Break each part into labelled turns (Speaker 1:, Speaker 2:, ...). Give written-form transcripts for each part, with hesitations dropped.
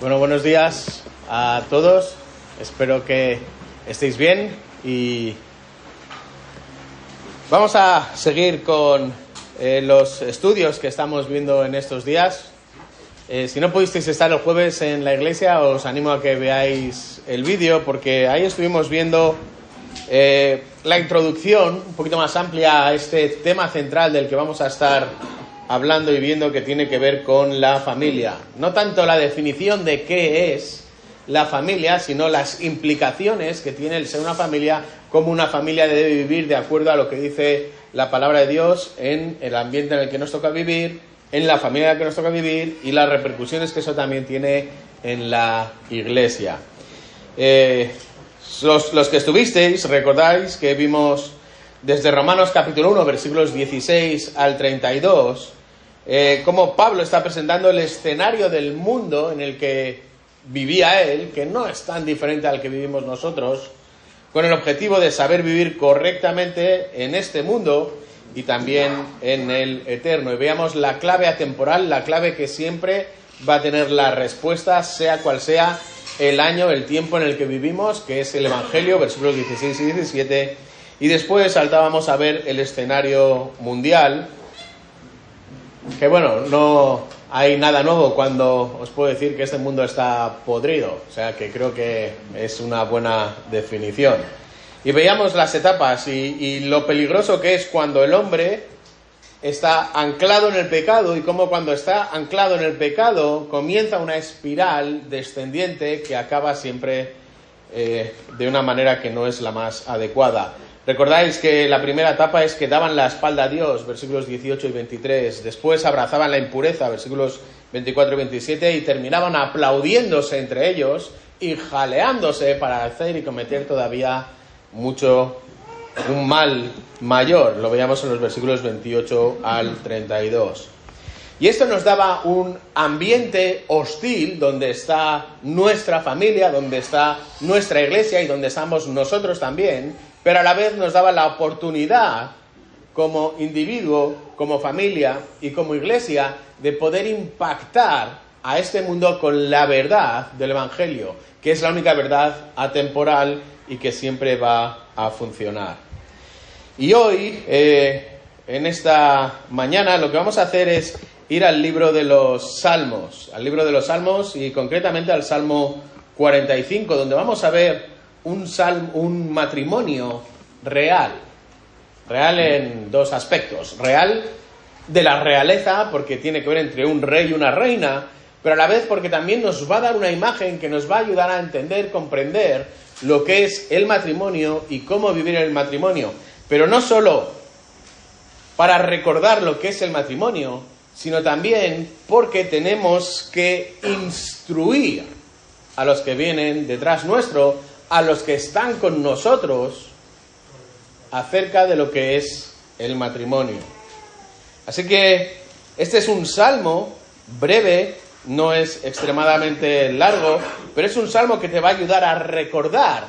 Speaker 1: Bueno, buenos días a todos. Espero que estéis bien y vamos a seguir con los estudios que estamos viendo en estos días. Si no pudisteis estar el jueves en la iglesia, os animo a que veáis el vídeo, porque ahí estuvimos viendo la introducción un poquito más amplia a este tema central del que vamos a estar hablando y viendo, que tiene que ver con la familia. No tanto la definición de qué es la familia, sino las implicaciones que tiene el ser una familia, cómo una familia debe vivir de acuerdo a lo que dice la palabra de Dios en el ambiente en el que nos toca vivir, en la familia en la que nos toca vivir, y las repercusiones que eso también tiene en la iglesia. Los que estuvisteis, recordáis que vimos desde Romanos capítulo 1, versículos 16 al 32, cómo Pablo está presentando el escenario del mundo en el que vivía él, que no es tan diferente al que vivimos nosotros, con el objetivo de saber vivir correctamente en este mundo y también en el eterno. Y veamos la clave atemporal, la clave que siempre va a tener la respuesta, sea cual sea el año, el tiempo en el que vivimos, que es el Evangelio, versículos 16 y 17. Y después saltábamos a ver el escenario mundial, que bueno, no hay nada nuevo cuando os puedo decir que este mundo está podrido, o sea que creo que es una buena definición. Y veíamos las etapas y lo peligroso que es cuando el hombre está anclado en el pecado, y cómo cuando está anclado en el pecado comienza una espiral descendiente que acaba siempre de una manera que no es la más adecuada. Recordáis que la primera etapa es que daban la espalda a Dios, versículos 18 y 23. Después abrazaban la impureza, versículos 24 y 27, y terminaban aplaudiéndose entre ellos y jaleándose para hacer y cometer todavía un mal mayor. Lo veíamos en los versículos 28 al 32. Y esto nos daba un ambiente hostil donde está nuestra familia, donde está nuestra iglesia y donde estamos nosotros también, pero a la vez nos daba la oportunidad como individuo, como familia y como iglesia de poder impactar a este mundo con la verdad del Evangelio, que es la única verdad atemporal y que siempre va a funcionar. Y hoy, en esta mañana, lo que vamos a hacer es ir al libro de los Salmos, y concretamente al Salmo 45, donde vamos a ver un matrimonio real en dos aspectos: real de la realeza, porque tiene que ver entre un rey y una reina, pero a la vez porque también nos va a dar una imagen que nos va a ayudar a entender, comprender lo que es el matrimonio y cómo vivir el matrimonio. Pero no solo para recordar lo que es el matrimonio, sino también porque tenemos que instruir a los que vienen detrás nuestro, a los que están con nosotros, acerca de lo que es el matrimonio. Así que este es un salmo breve, no es extremadamente largo, pero es un salmo que te va a ayudar a recordar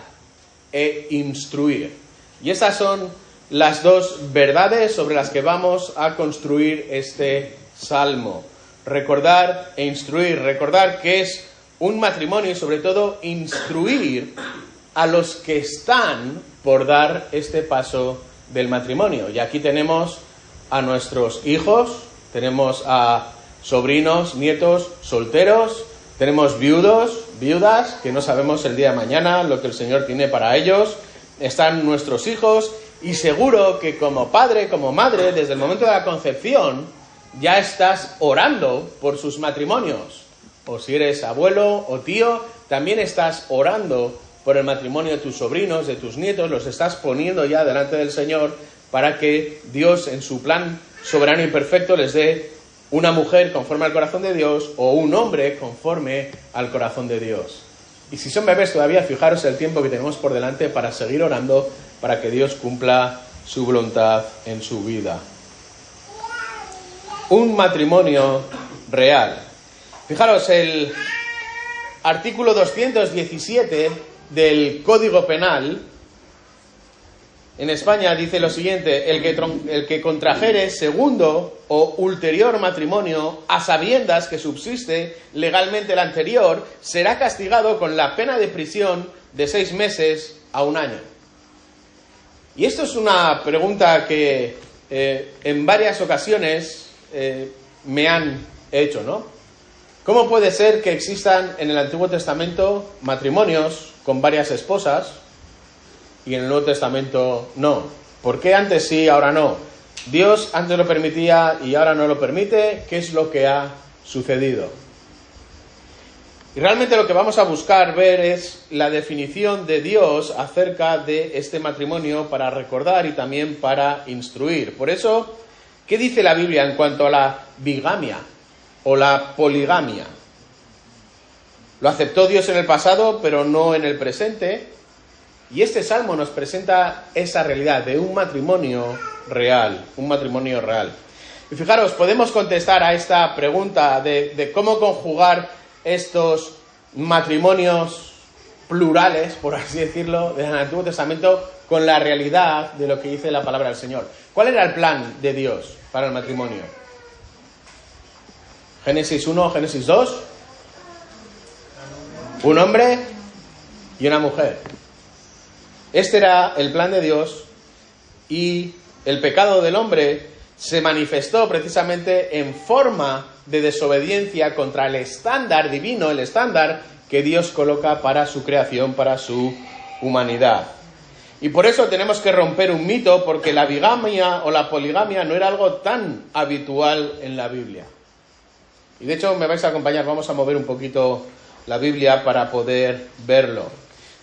Speaker 1: e instruir. Y esas son las dos verdades sobre las que vamos a construir este salmo: recordar e instruir. Recordar qué es un matrimonio y sobre todo instruir a los que están por dar este paso del matrimonio. Y aquí tenemos a nuestros hijos, tenemos a sobrinos, nietos, solteros, tenemos viudas, que no sabemos el día de mañana lo que el Señor tiene para ellos. Están nuestros hijos, y seguro que como padre, como madre, desde el momento de la concepción, ya estás orando por sus matrimonios. O si eres abuelo o tío, también estás orando por el matrimonio de tus sobrinos, de tus nietos. Los estás poniendo ya delante del Señor para que Dios, en su plan soberano y perfecto, les dé una mujer conforme al corazón de Dios o un hombre conforme al corazón de Dios. Y si son bebés todavía, fijaros el tiempo que tenemos por delante para seguir orando para que Dios cumpla su voluntad en su vida. Un matrimonio real. Fijaros, el artículo 217 del Código Penal en España dice lo siguiente: el que contrajere segundo o ulterior matrimonio a sabiendas que subsiste legalmente el anterior, será castigado con la pena de prisión de 6 meses a 1 año. Y esto es una pregunta que en varias ocasiones me han hecho, ¿no? ¿Cómo puede ser que existan en el Antiguo Testamento matrimonios con varias esposas y en el Nuevo Testamento no? ¿Por qué antes sí, ahora no? Dios antes lo permitía y ahora no lo permite. ¿Qué es lo que ha sucedido? Y realmente lo que vamos a buscar ver es la definición de Dios acerca de este matrimonio para recordar y también para instruir. Por eso, ¿qué dice la Biblia en cuanto a la bigamia o la poligamia? Lo aceptó Dios en el pasado, pero no en el presente. Y este salmo nos presenta esa realidad de un matrimonio real, un matrimonio real. Y fijaros, podemos contestar a esta pregunta de cómo conjugar estos matrimonios plurales, por así decirlo, del Antiguo Testamento con la realidad de lo que dice la palabra del Señor. ¿Cuál era el plan de Dios para el matrimonio? Génesis 1, Génesis 2. Un hombre y una mujer. Este era el plan de Dios, y el pecado del hombre se manifestó precisamente en forma de desobediencia contra el estándar divino, el estándar que Dios coloca para su creación, para su humanidad. Y por eso tenemos que romper un mito, porque la bigamia o la poligamia no era algo tan habitual en la Biblia. Y de hecho me vais a acompañar, vamos a mover un poquito la Biblia para poder verlo.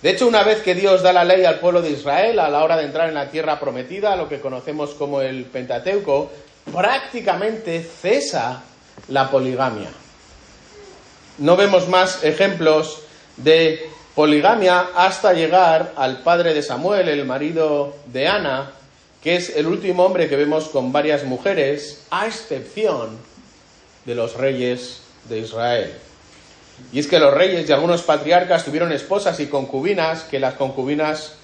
Speaker 1: De hecho, una vez que Dios da la ley al pueblo de Israel a la hora de entrar en la tierra prometida, lo que conocemos como el Pentateuco, prácticamente cesa la poligamia. No vemos más ejemplos de poligamia hasta llegar al padre de Samuel, el marido de Ana, que es el último hombre que vemos con varias mujeres, a excepción de los reyes de Israel. Y es que los reyes y algunos patriarcas tuvieron esposas y concubinas, que las concubinas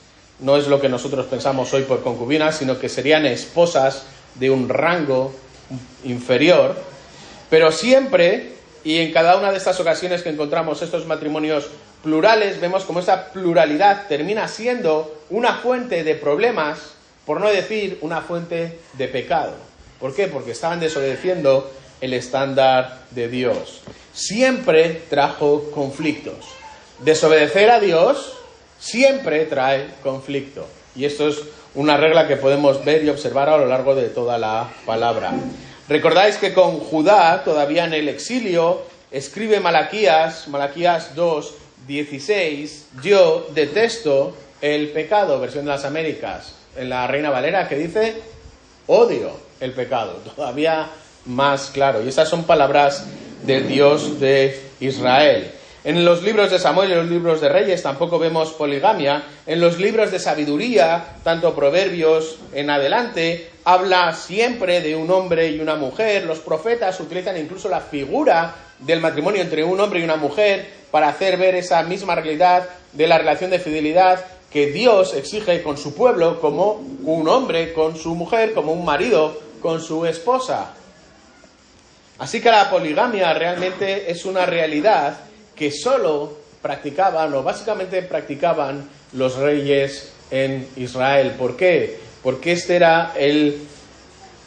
Speaker 1: no es lo que nosotros pensamos hoy por concubinas, sino que serían esposas de un rango inferior. Pero siempre, y en cada una de estas ocasiones que encontramos estos matrimonios plurales, vemos como esa pluralidad termina siendo una fuente de problemas, por no decir una fuente de pecado. ¿Por qué? Porque estaban desobedeciendo el estándar de Dios. Siempre trajo conflictos. Desobedecer a Dios siempre trae conflicto. Y esto es una regla que podemos ver y observar a lo largo de toda la palabra. Recordáis que con Judá, todavía en el exilio, escribe Malaquías 2:16, yo detesto el pecado, versión de las Américas, en la Reina Valera, que dice, odio el pecado, todavía más claro. Y estas son palabras del Dios de Israel. En los libros de Samuel y los libros de Reyes tampoco vemos poligamia. En los libros de sabiduría, tanto Proverbios en adelante, habla siempre de un hombre y una mujer. Los profetas utilizan incluso la figura del matrimonio entre un hombre y una mujer para hacer ver esa misma realidad de la relación de fidelidad que Dios exige con su pueblo, como un hombre con su mujer, como un marido con su esposa. Así que la poligamia realmente es una realidad que solo practicaban, o básicamente practicaban, los reyes en Israel. ¿Por qué? Porque esta era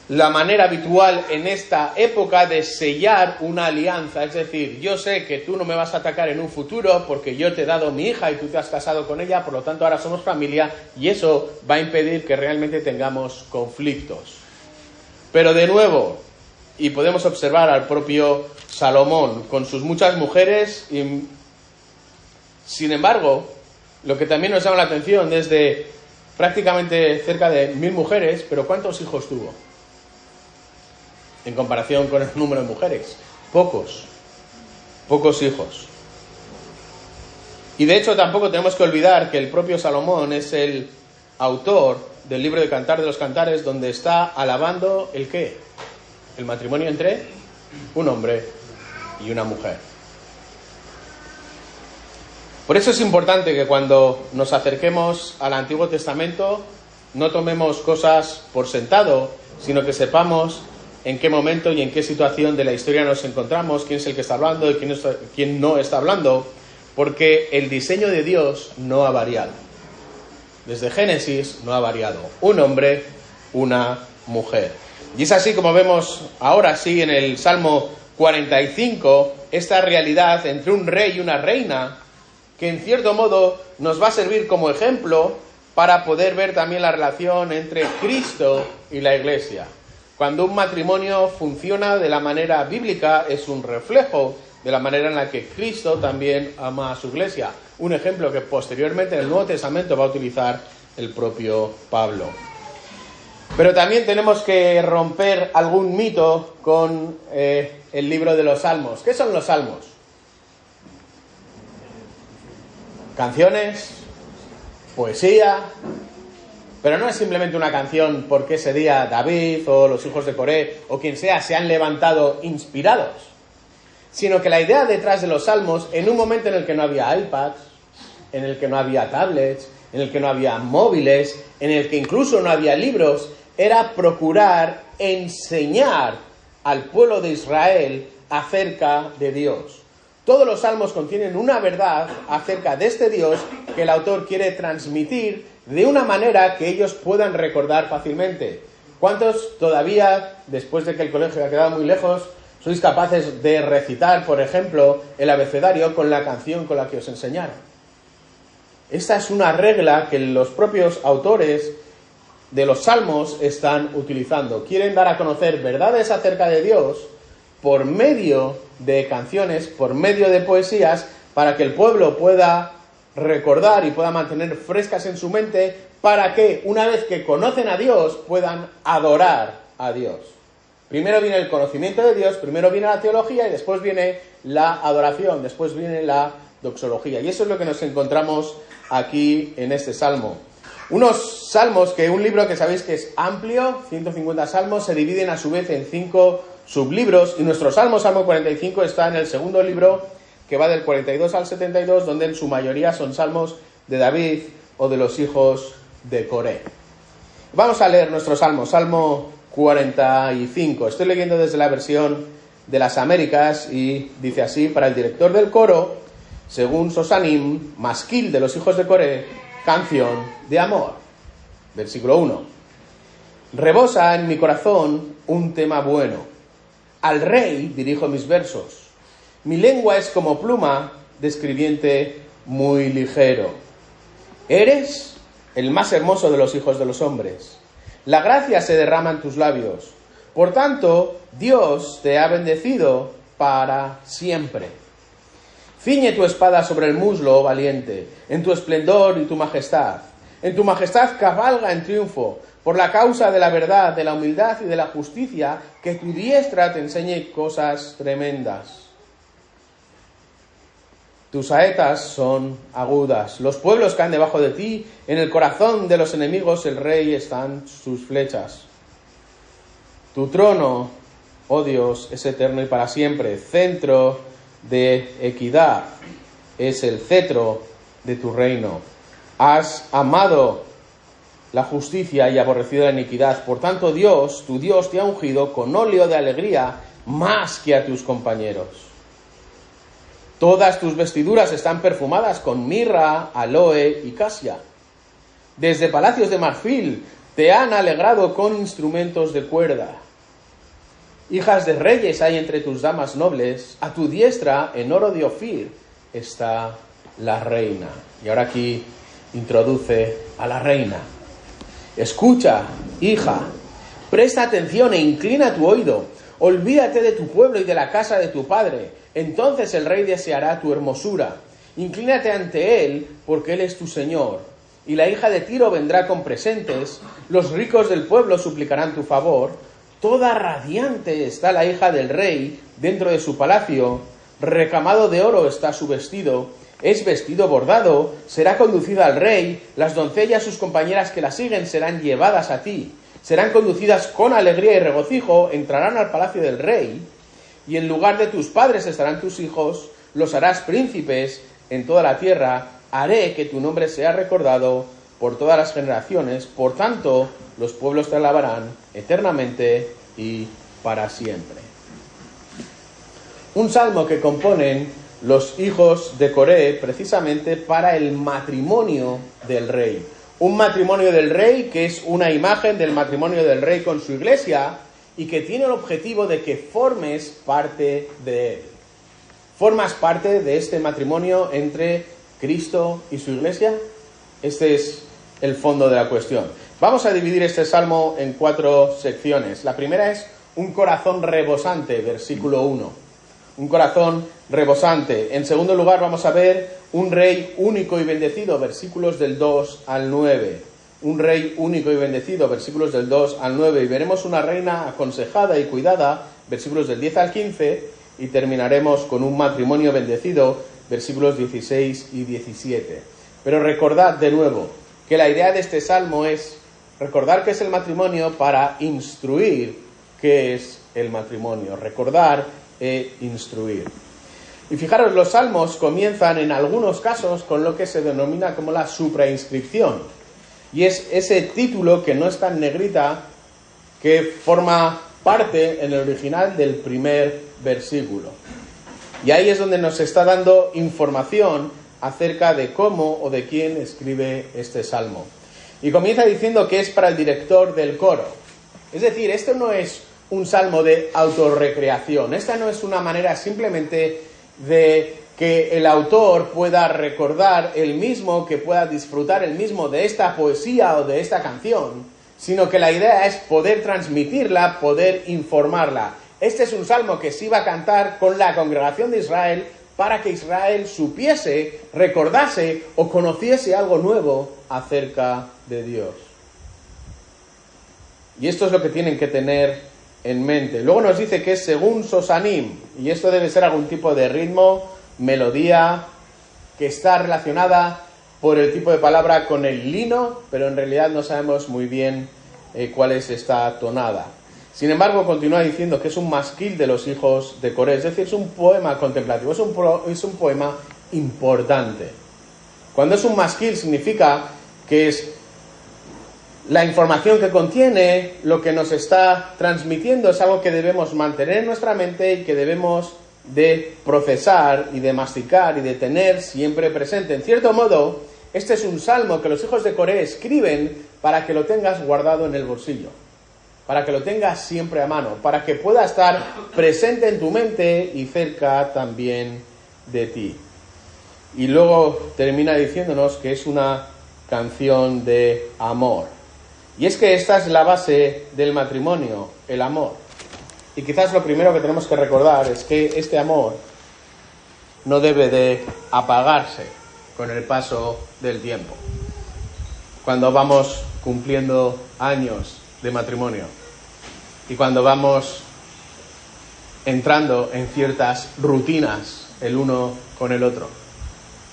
Speaker 1: la manera habitual en esta época de sellar una alianza. Es decir, yo sé que tú no me vas a atacar en un futuro porque yo te he dado mi hija y tú te has casado con ella, por lo tanto ahora somos familia, y eso va a impedir que realmente tengamos conflictos. Pero de nuevo, y podemos observar al propio Salomón con sus muchas mujeres, y sin embargo, lo que también nos llama la atención es de prácticamente cerca de 1000 mujeres, pero ¿cuántos hijos tuvo? En comparación con el número de mujeres, pocos hijos. Y de hecho tampoco tenemos que olvidar que el propio Salomón es el autor del libro de Cantar de los Cantares, donde está alabando ¿el qué? El matrimonio entre un hombre y una mujer. Por eso es importante que cuando nos acerquemos al Antiguo Testamento no tomemos cosas por sentado, sino que sepamos en qué momento y en qué situación de la historia nos encontramos, quién es el que está hablando y quién no está hablando, porque el diseño de Dios no ha variado. Desde Génesis no ha variado. Un hombre, una mujer. Y es así como vemos ahora sí en el Salmo 45 esta realidad entre un rey y una reina, que en cierto modo nos va a servir como ejemplo para poder ver también la relación entre Cristo y la Iglesia. Cuando un matrimonio funciona de la manera bíblica, es un reflejo de la manera en la que Cristo también ama a su Iglesia. Un ejemplo que posteriormente en el Nuevo Testamento va a utilizar el propio Pablo. Pero también tenemos que romper algún mito con el libro de los Salmos. ¿Qué son los Salmos? Canciones, poesía, pero no es simplemente una canción porque ese día David o los hijos de Coré o quien sea se han levantado inspirados, sino que la idea detrás de los Salmos, en un momento en el que no había iPads, en el que no había tablets, en el que no había móviles, en el que incluso no había libros, era procurar enseñar al pueblo de Israel acerca de Dios. Todos los salmos contienen una verdad acerca de este Dios que el autor quiere transmitir de una manera que ellos puedan recordar fácilmente. ¿Cuántos todavía, después de que el colegio ha quedado muy lejos, sois capaces de recitar, por ejemplo, el abecedario con la canción con la que os enseñaron? Esta es una regla que los propios autores de los salmos están utilizando. Quieren dar a conocer verdades acerca de Dios por medio de canciones, por medio de poesías, para que el pueblo pueda recordar y pueda mantener frescas en su mente, para que una vez que conocen a Dios puedan adorar a Dios. Primero viene el conocimiento de Dios, primero viene la teología y después viene la adoración, después viene la doxología. Y eso es lo que nos encontramos aquí en este salmo. Unos salmos un libro que sabéis que es amplio, 150 salmos, se dividen a su vez en 5 sublibros, y nuestro salmo 45, está en el segundo libro, que va del 42 al 72, donde en su mayoría son salmos de David o de los hijos de Coré. Vamos a leer nuestro salmo 45. Estoy leyendo desde la versión de las Américas y dice así: para el director del coro, según Sosanim, masquil de los hijos de Coré, canción de amor. Versículo 1. Rebosa en mi corazón un tema bueno. Al rey dirijo mis versos. Mi lengua es como pluma de escribiente muy ligero. Eres el más hermoso de los hijos de los hombres. La gracia se derrama en tus labios. Por tanto, Dios te ha bendecido para siempre. Ciñe tu espada sobre el muslo, oh valiente, en tu esplendor y tu majestad. En tu majestad cabalga en triunfo, por la causa de la verdad, de la humildad y de la justicia, que tu diestra te enseñe cosas tremendas. Tus saetas son agudas, los pueblos caen debajo de ti, en el corazón de los enemigos el rey están sus flechas. Tu trono, oh Dios, es eterno y para siempre, centro de equidad, es el cetro de tu reino. Has amado la justicia y aborrecido la iniquidad. Por tanto, Dios, tu Dios, te ha ungido con óleo de alegría más que a tus compañeros. Todas tus vestiduras están perfumadas con mirra, aloe y casia. Desde palacios de marfil te han alegrado con instrumentos de cuerda. Hijas de reyes hay entre tus damas nobles, a tu diestra, en oro de Ofir, está la reina. Y ahora aquí introduce a la reina. Escucha, hija, presta atención e inclina tu oído. Olvídate de tu pueblo y de la casa de tu padre. Entonces el rey deseará tu hermosura. Inclínate ante él, porque él es tu señor. Y la hija de Tiro vendrá con presentes. Los ricos del pueblo suplicarán tu favor. Toda radiante está la hija del rey dentro de su palacio. Recamado de oro está su vestido. Es vestido bordado, será conducida al rey, las doncellas, sus compañeras que la siguen, serán llevadas a ti. Serán conducidas con alegría y regocijo, entrarán al palacio del rey, y en lugar de tus padres estarán tus hijos, los harás príncipes en toda la tierra, haré que tu nombre sea recordado por todas las generaciones, por tanto, los pueblos te alabarán eternamente y para siempre. Un salmo que componen los hijos de Coré precisamente para el matrimonio del rey. Un matrimonio del rey que es una imagen del matrimonio del rey con su iglesia y que tiene el objetivo de que formes parte de él. ¿Formas parte de este matrimonio entre Cristo y su iglesia? Este es el fondo de la cuestión. Vamos a dividir este salmo en 4 secciones. La primera es un corazón rebosante, versículo 1. Un corazón rebosante. En segundo lugar vamos a ver un rey único y bendecido, versículos del 2 al 9. Un rey único y bendecido, versículos del 2 al 9. Y veremos una reina aconsejada y cuidada, versículos del 10 al 15. Y terminaremos con un matrimonio bendecido, versículos 16 y 17. Pero recordad de nuevo que la idea de este salmo es recordar qué es el matrimonio para instruir qué es el matrimonio. Recordar e instruir. Y fijaros, los salmos comienzan en algunos casos con lo que se denomina como la suprainscripción. Y es ese título que no está en negrita, que forma parte en el original del primer versículo. Y ahí es donde nos está dando información acerca de cómo o de quién escribe este salmo. Y comienza diciendo que es para el director del coro. Es decir, esto no es un salmo de autorrecreación. Esta no es una manera simplemente de que el autor pueda recordar él mismo, que pueda disfrutar él mismo de esta poesía o de esta canción, sino que la idea es poder transmitirla, poder informarla. Este es un salmo que se iba a cantar con la congregación de Israel para que Israel supiese, recordase o conociese algo nuevo acerca de Dios. Y esto es lo que tienen que tener en mente. Luego nos dice que es según Sosanim, y esto debe ser algún tipo de ritmo, melodía, que está relacionada por el tipo de palabra con el lino, pero en realidad no sabemos muy bien cuál es esta tonada. Sin embargo, continúa diciendo que es un masquil de los hijos de Coré, es decir, es un poema contemplativo, es un poema importante. Cuando es un masquil significa que es la información que contiene, lo que nos está transmitiendo, es algo que debemos mantener en nuestra mente y que debemos de procesar y de masticar y de tener siempre presente. En cierto modo, este es un salmo que los hijos de Coré escriben para que lo tengas guardado en el bolsillo, para que lo tengas siempre a mano, para que pueda estar presente en tu mente y cerca también de ti. Y luego termina diciéndonos que es una canción de amor. Y es que esta es la base del matrimonio, el amor. Y quizás lo primero que tenemos que recordar es que este amor no debe de apagarse con el paso del tiempo. Cuando vamos cumpliendo años de matrimonio y cuando vamos entrando en ciertas rutinas el uno con el otro,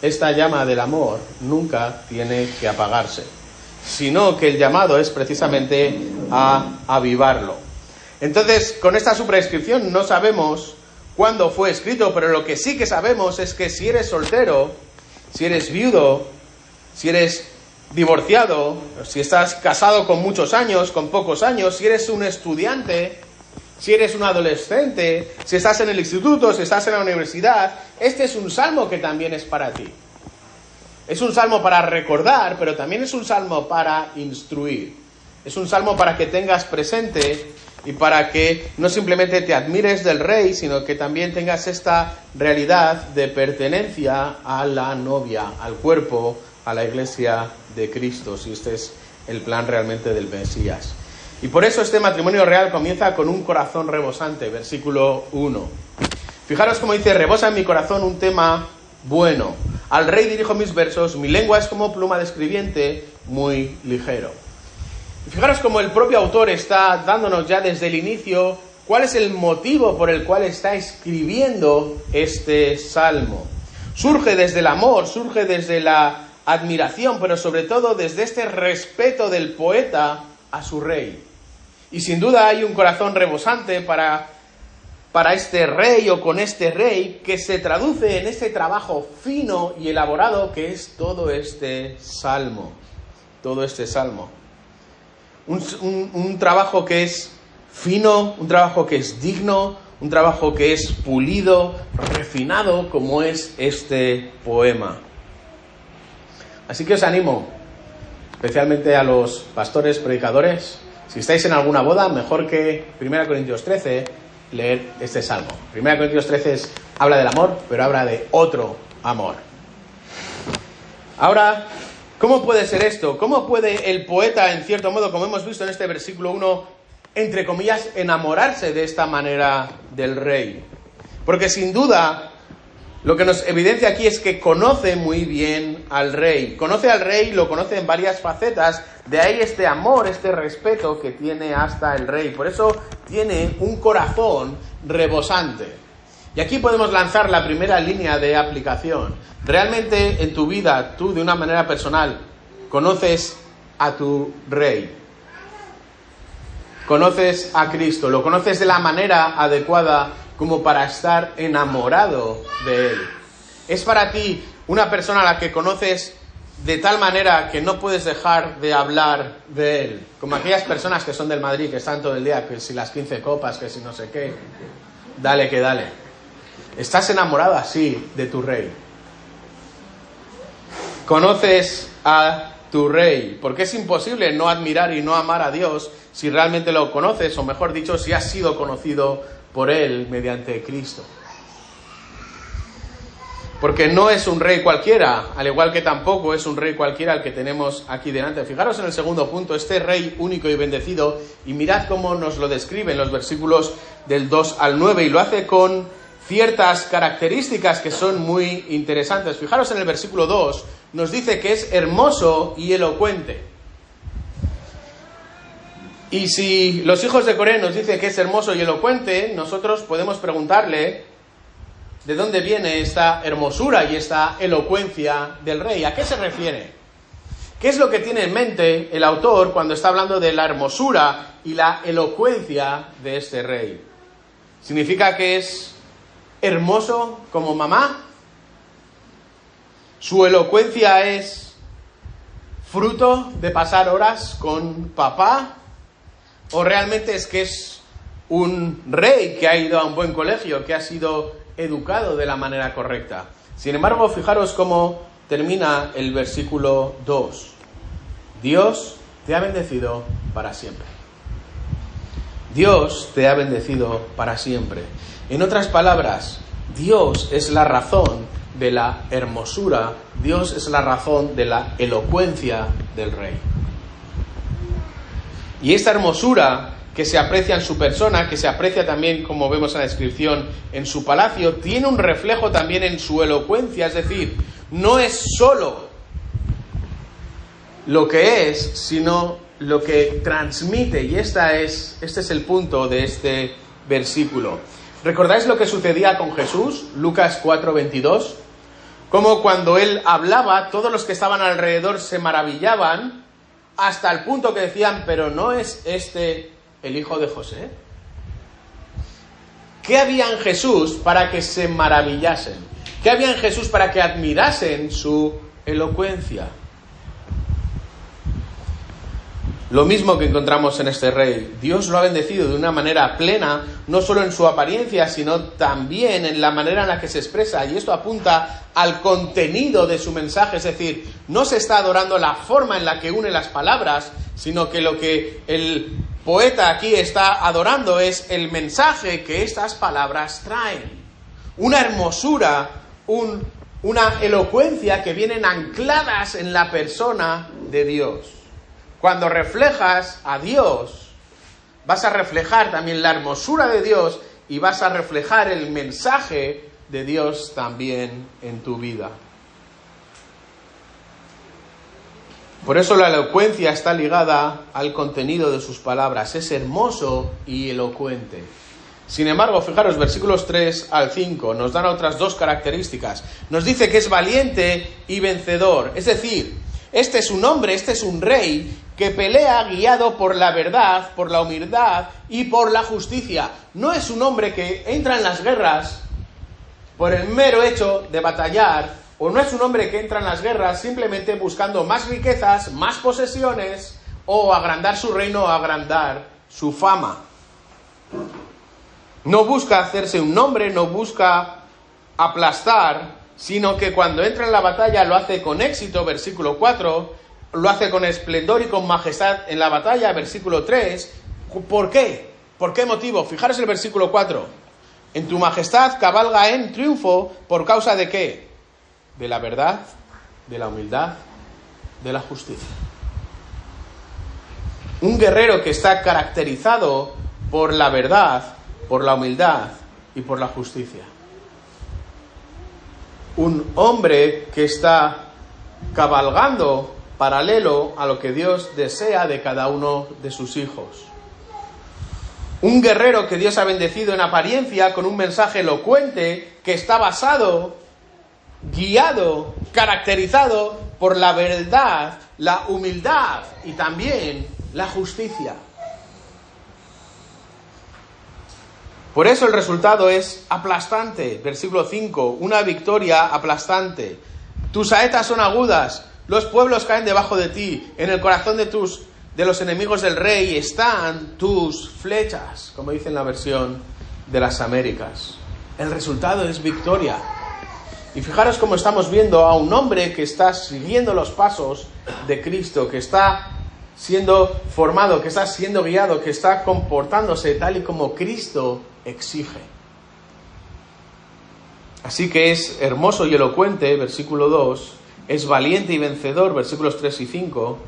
Speaker 1: esta llama del amor nunca tiene que apagarse, sino que el llamado es precisamente a avivarlo. Entonces, con esta suprascripción no sabemos cuándo fue escrito, pero lo que sí que sabemos es que si eres soltero, si eres viudo, si eres divorciado, si estás casado con muchos años, con pocos años, si eres un estudiante, si eres un adolescente, si estás en el instituto, si estás en la universidad, este es un salmo que también es para ti. Es un salmo para recordar, pero también es un salmo para instruir. Es un salmo para que tengas presente y para que no simplemente te admires del rey, sino que también tengas esta realidad de pertenencia a la novia, al cuerpo, a la iglesia de Cristo, si este es el plan realmente del Mesías. Y por eso este matrimonio real comienza con un corazón rebosante, versículo 1. Fijaros cómo dice: rebosa en mi corazón un tema bueno. Al rey dirijo mis versos, mi lengua es como pluma de escribiente, muy ligero. Y fijaros cómo el propio autor está dándonos ya desde el inicio cuál es el motivo por el cual está escribiendo este salmo. Surge desde el amor, surge desde la admiración, pero sobre todo desde este respeto del poeta a su rey. Y sin duda hay un corazón rebosante para este rey o con este rey, que se traduce en este trabajo fino y elaborado que es todo este salmo. todo este salmo. Un trabajo que es fino, un trabajo que es digno, un trabajo que es pulido, refinado, como es este poema. Así que os animo, especialmente a los pastores, predicadores, si estáis en alguna boda, mejor que 1 Corintios 13, leer este salmo. 1 Corintios 13 habla del amor, pero habla de otro amor. Ahora, ¿cómo puede ser esto? ¿Cómo puede el poeta, en cierto modo, como hemos visto en este versículo 1, entre comillas, enamorarse de esta manera del rey? Porque sin duda, lo que nos evidencia aquí es que conoce muy bien al rey. Conoce al rey, lo conoce en varias facetas, de ahí este amor, este respeto que tiene hasta el rey. Por eso tiene un corazón rebosante. Y aquí podemos lanzar la primera línea de aplicación. Realmente en tu vida, tú de una manera personal, conoces a tu rey. Conoces a Cristo, lo conoces de la manera adecuada como para estar enamorado de Él. Es para ti una persona a la que conoces de tal manera que no puedes dejar de hablar de Él. Como aquellas personas que son del Madrid, que están todo el día, que si las 15 copas, que si no sé qué. Dale que dale. Estás enamorado así de tu Rey. Conoces a tu Rey, porque es imposible no admirar y no amar a Dios si realmente lo conoces, o mejor dicho, si has sido conocido por Él mediante Cristo. Porque no es un rey cualquiera, al igual que tampoco es un rey cualquiera el que tenemos aquí delante. Fijaros en el segundo punto, este rey único y bendecido, y mirad cómo nos lo describe en los versículos del 2 al 9, y lo hace con ciertas características que son muy interesantes. Fijaros en el versículo 2, nos dice que es hermoso y elocuente. Y si los hijos de Coré nos dicen que es hermoso y elocuente, nosotros podemos preguntarle de dónde viene esta hermosura y esta elocuencia del rey. ¿A qué se refiere? ¿Qué es lo que tiene en mente el autor cuando está hablando de la hermosura y la elocuencia de este rey? ¿Significa que es hermoso como mamá? ¿Su elocuencia es fruto de pasar horas con papá? ¿O realmente es que es un rey que ha ido a un buen colegio, que ha sido educado de la manera correcta? Sin embargo, fijaros cómo termina el versículo 2. Dios te ha bendecido para siempre. Dios te ha bendecido para siempre. En otras palabras, Dios es la razón de la hermosura, Dios es la razón de la elocuencia del rey. Y esta hermosura que se aprecia en su persona, que se aprecia también, como vemos en la descripción, en su palacio, tiene un reflejo también en su elocuencia, es decir, no es solo lo que es, sino lo que transmite, y este es el punto de este versículo. ¿Recordáis lo que sucedía con Jesús? Lucas 4:22. Como cuando él hablaba, todos los que estaban alrededor se maravillaban, hasta el punto que decían, ¿pero no es este el hijo de José? ¿Qué había en Jesús para que se maravillasen? ¿Qué había en Jesús para que admirasen su elocuencia? Lo mismo que encontramos en este rey. Dios lo ha bendecido de una manera plena, no solo en su apariencia, sino también en la manera en la que se expresa. Y esto apunta al contenido de su mensaje. Es decir, no se está adorando la forma en la que une las palabras, sino que lo que el poeta aquí está adorando es el mensaje que estas palabras traen. Una hermosura, una elocuencia que vienen ancladas en la persona de Dios. Cuando reflejas a Dios, vas a reflejar también la hermosura de Dios y vas a reflejar el mensaje de Dios también en tu vida. Por eso la elocuencia está ligada al contenido de sus palabras. Es hermoso y elocuente. Sin embargo, fijaros, versículos 3 al 5 nos dan otras dos características. Nos dice que es valiente y vencedor. Es decir, este es un hombre, este es un rey que pelea guiado por la verdad, por la humildad y por la justicia. No es un hombre que entra en las guerras por el mero hecho de batallar o no es un hombre que entra en las guerras simplemente buscando más riquezas, más posesiones, o agrandar su reino o agrandar su fama. No busca hacerse un nombre, no busca aplastar, sino que cuando entra en la batalla lo hace con éxito, versículo 4, lo hace con esplendor y con majestad en la batalla, versículo 3. ¿Por qué? ¿Por qué motivo? Fijaros el versículo 4. En tu majestad cabalga en triunfo, ¿por causa de qué? De la verdad, de la humildad, de la justicia. Un guerrero que está caracterizado por la verdad, por la humildad y por la justicia. Un hombre que está cabalgando paralelo a lo que Dios desea de cada uno de sus hijos. Un guerrero que Dios ha bendecido en apariencia con un mensaje elocuente que está basado, guiado, caracterizado por la verdad, la humildad y también la justicia. Por eso el resultado es aplastante. Versículo 5, una victoria aplastante. Tus saetas son agudas, los pueblos caen debajo de ti, en el corazón de los enemigos del rey están tus flechas, como dice en la versión de las Américas. El resultado es victoria. Y fijaros cómo estamos viendo a un hombre que está siguiendo los pasos de Cristo, que está siendo formado, que está siendo guiado, que está comportándose tal y como Cristo exige. Así que es hermoso y elocuente, versículo 2, es valiente y vencedor, versículos 3 y 5,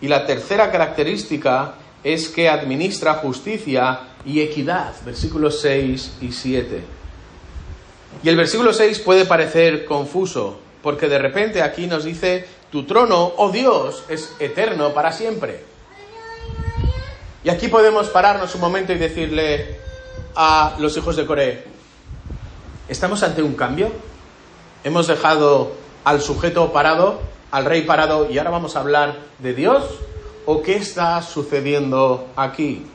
Speaker 1: y la tercera característica es que administra justicia y equidad, versículos 6 y 7. Y el versículo 6 puede parecer confuso, porque de repente aquí nos dice, tu trono, oh Dios, es eterno para siempre. Y aquí podemos pararnos un momento y decirle a los hijos de Coré, ¿estamos ante un cambio? ¿Hemos dejado al sujeto parado, al rey parado, y ahora vamos a hablar de Dios? ¿O qué está sucediendo aquí?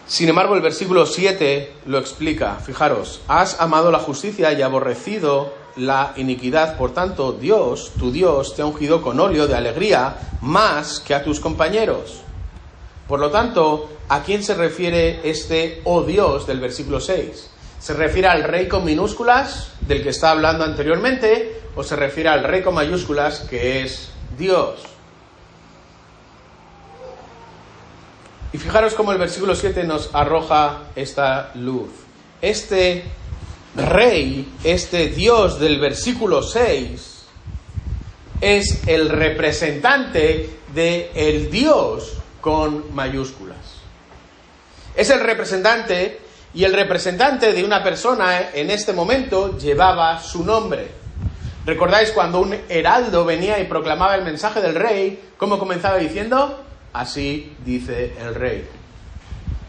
Speaker 1: Sin embargo, el versículo 7 lo explica. Fijaros, has amado la justicia y aborrecido la iniquidad. Por tanto, Dios, tu Dios, te ha ungido con óleo de alegría más que a tus compañeros. Por lo tanto, ¿a quién se refiere este oh Dios del versículo 6? ¿Se refiere al rey con minúsculas, del que está hablando anteriormente, o se refiere al rey con mayúsculas, que es Dios? Y fijaros cómo el versículo 7 nos arroja esta luz. Este rey, este Dios del versículo 6, es el representante del Dios con mayúsculas. Es el representante, y el representante de una persona en este momento llevaba su nombre. ¿Recordáis cuando un heraldo venía y proclamaba el mensaje del rey? ¿Cómo comenzaba diciendo? Así dice el rey.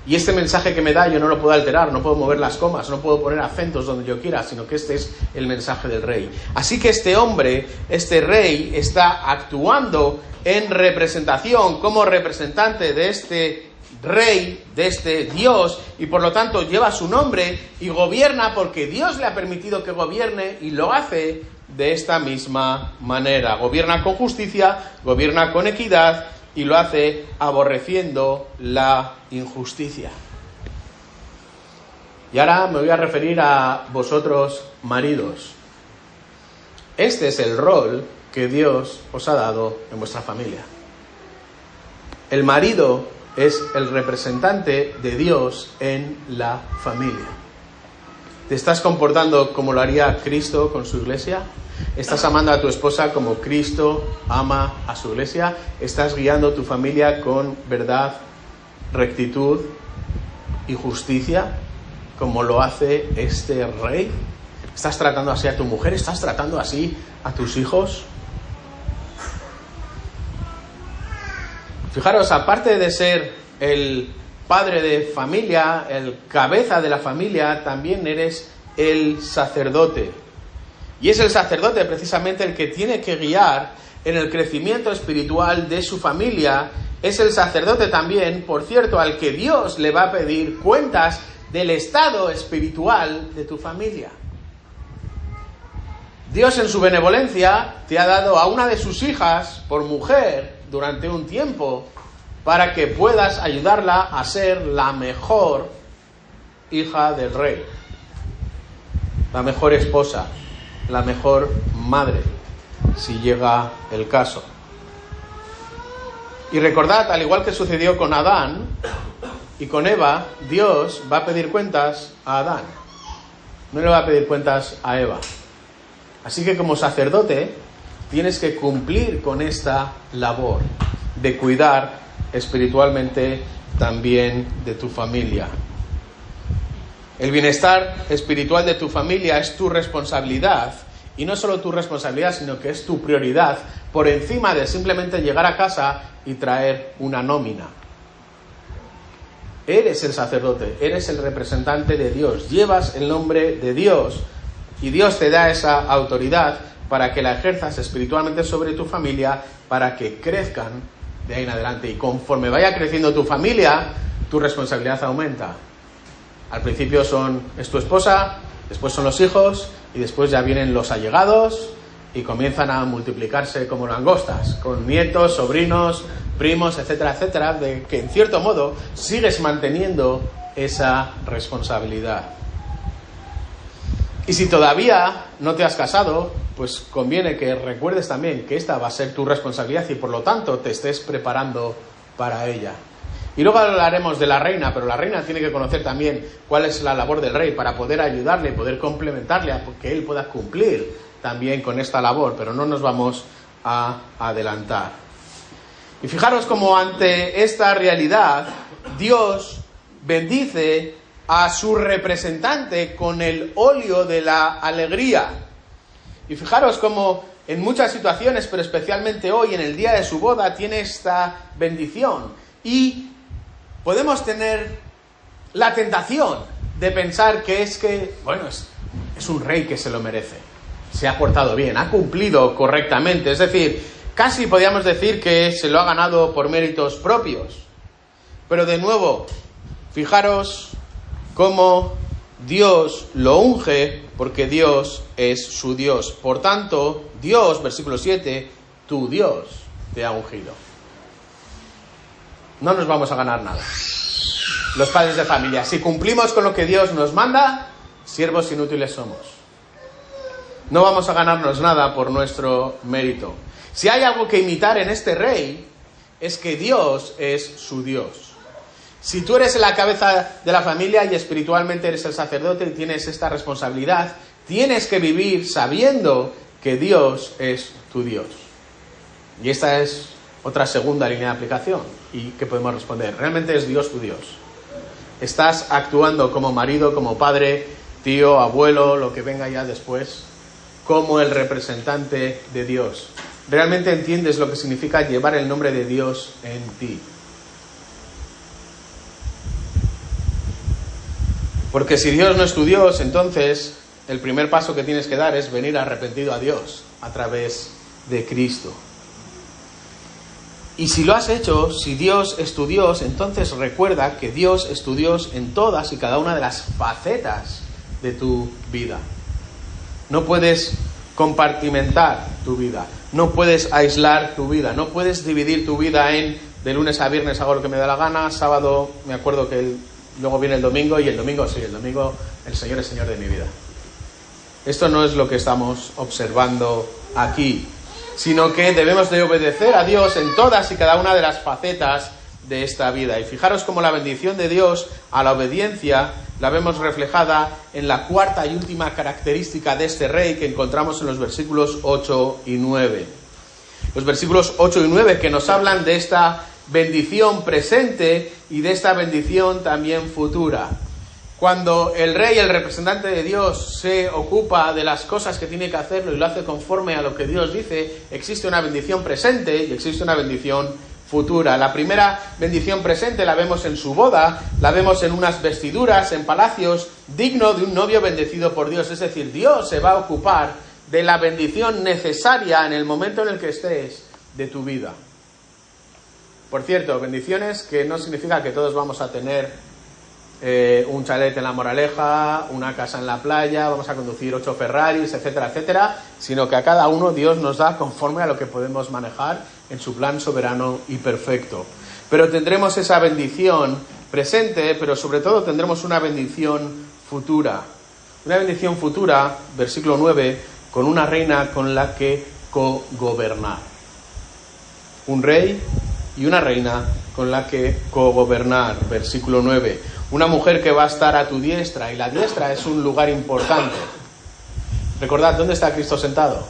Speaker 1: Y este mensaje que me da yo no lo puedo alterar, no puedo mover las comas, no puedo poner acentos donde yo quiera, sino que este es el mensaje del rey. Así que este hombre, este rey, está actuando en representación, como representante de este rey, de este Dios, y por lo tanto lleva su nombre y gobierna porque Dios le ha permitido que gobierne, y lo hace de esta misma manera. Gobierna con justicia, gobierna con equidad, y lo hace aborreciendo la injusticia. Y ahora me voy a referir a vosotros, maridos. Este es el rol que Dios os ha dado en vuestra familia. El marido es el representante de Dios en la familia. ¿Te estás comportando como lo haría Cristo con su iglesia? ¿Estás amando a tu esposa como Cristo ama a su iglesia? ¿Estás guiando tu familia con verdad, rectitud y justicia, como lo hace este rey? ¿Estás tratando así a tu mujer? ¿Estás tratando así a tus hijos? Fijaros, aparte de ser el padre de familia, el cabeza de la familia, también eres el sacerdote. Y es el sacerdote precisamente el que tiene que guiar en el crecimiento espiritual de su familia. Es el sacerdote también, por cierto, al que Dios le va a pedir cuentas del estado espiritual de tu familia. Dios en su benevolencia te ha dado a una de sus hijas por mujer durante un tiempo para que puedas ayudarla a ser la mejor hija del rey, la mejor esposa, la mejor madre, si llega el caso. Y recordad, al igual que sucedió con Adán y con Eva, Dios va a pedir cuentas a Adán, no le va a pedir cuentas a Eva. Así que como sacerdote tienes que cumplir con esta labor de cuidar espiritualmente también de tu familia. El bienestar espiritual de tu familia es tu responsabilidad, y no solo tu responsabilidad, sino que es tu prioridad, por encima de simplemente llegar a casa y traer una nómina. Eres el sacerdote, eres el representante de Dios, llevas el nombre de Dios, y Dios te da esa autoridad para que la ejerzas espiritualmente sobre tu familia, para que crezcan de ahí en adelante. Y conforme vaya creciendo tu familia, tu responsabilidad aumenta. Al principio es tu esposa, después son los hijos, y después ya vienen los allegados, y comienzan a multiplicarse como langostas, con nietos, sobrinos, primos, etcétera, etcétera, de que en cierto modo sigues manteniendo esa responsabilidad. Y si todavía no te has casado, pues conviene que recuerdes también que esta va a ser tu responsabilidad y por lo tanto te estés preparando para ella. Y luego hablaremos de la reina, pero la reina tiene que conocer también cuál es la labor del rey para poder ayudarle, poder complementarle a que él pueda cumplir también con esta labor, pero no nos vamos a adelantar. Y fijaros cómo ante esta realidad Dios bendice a su representante con el óleo de la alegría. Y fijaros cómo en muchas situaciones, pero especialmente hoy, en el día de su boda, tiene esta bendición. Y podemos tener la tentación de pensar que es un rey que se lo merece. Se ha portado bien, ha cumplido correctamente. Es decir, casi podríamos decir que se lo ha ganado por méritos propios. Pero de nuevo, fijaros cómo Dios lo unge, porque Dios es su Dios. Por tanto, Dios, versículo 7, tu Dios te ha ungido. No nos vamos a ganar nada. Los padres de familia, si cumplimos con lo que Dios nos manda, siervos inútiles somos. No vamos a ganarnos nada por nuestro mérito. Si hay algo que imitar en este rey, es que Dios es su Dios. Si tú eres la cabeza de la familia y espiritualmente eres el sacerdote y tienes esta responsabilidad, tienes que vivir sabiendo que Dios es tu Dios. Y esta es otra segunda línea de aplicación. ¿Y qué podemos responder? ¿Realmente es Dios tu Dios? ¿Estás actuando como marido, como padre, tío, abuelo, lo que venga ya después, como el representante de Dios? ¿Realmente entiendes lo que significa llevar el nombre de Dios en ti? Porque si Dios no es tu Dios, entonces el primer paso que tienes que dar es venir arrepentido a Dios a través de Cristo. Y si lo has hecho, si Dios es tu Dios, entonces recuerda que Dios es tu Dios en todas y cada una de las facetas de tu vida. No puedes compartimentar tu vida, no puedes aislar tu vida, no puedes dividir tu vida en de lunes a viernes hago lo que me da la gana, sábado me acuerdo que luego viene el domingo y el domingo el Señor es Señor de mi vida. Esto no es lo que estamos observando aquí, sino que debemos de obedecer a Dios en todas y cada una de las facetas de esta vida. Y fijaros cómo la bendición de Dios a la obediencia la vemos reflejada en la cuarta y última característica de este rey que encontramos en los versículos 8 y 9. Los versículos 8 y 9 que nos hablan de esta bendición presente y de esta bendición también futura. Cuando el rey, el representante de Dios, se ocupa de las cosas que tiene que hacerlo y lo hace conforme a lo que Dios dice, existe una bendición presente y existe una bendición futura. La primera bendición presente la vemos en su boda, la vemos en unas vestiduras, en palacios, digno de un novio bendecido por Dios. Es decir, Dios se va a ocupar de la bendición necesaria en el momento en el que estés de tu vida. Por cierto, bendiciones que no significa que todos vamos a tener un chalet en La Moraleja, una casa en la playa, vamos a conducir 8 Ferraris, etcétera, etcétera, sino que a cada uno Dios nos da conforme a lo que podemos manejar en su plan soberano y perfecto. Pero tendremos esa bendición presente, pero sobre todo tendremos una bendición futura. Una bendición futura, versículo 9, con una reina con la que cogobernar. Un rey y una reina con la que cogobernar, versículo 9. Una mujer que va a estar a tu diestra, y la diestra es un lugar importante. Recordad, ¿dónde está Cristo sentado?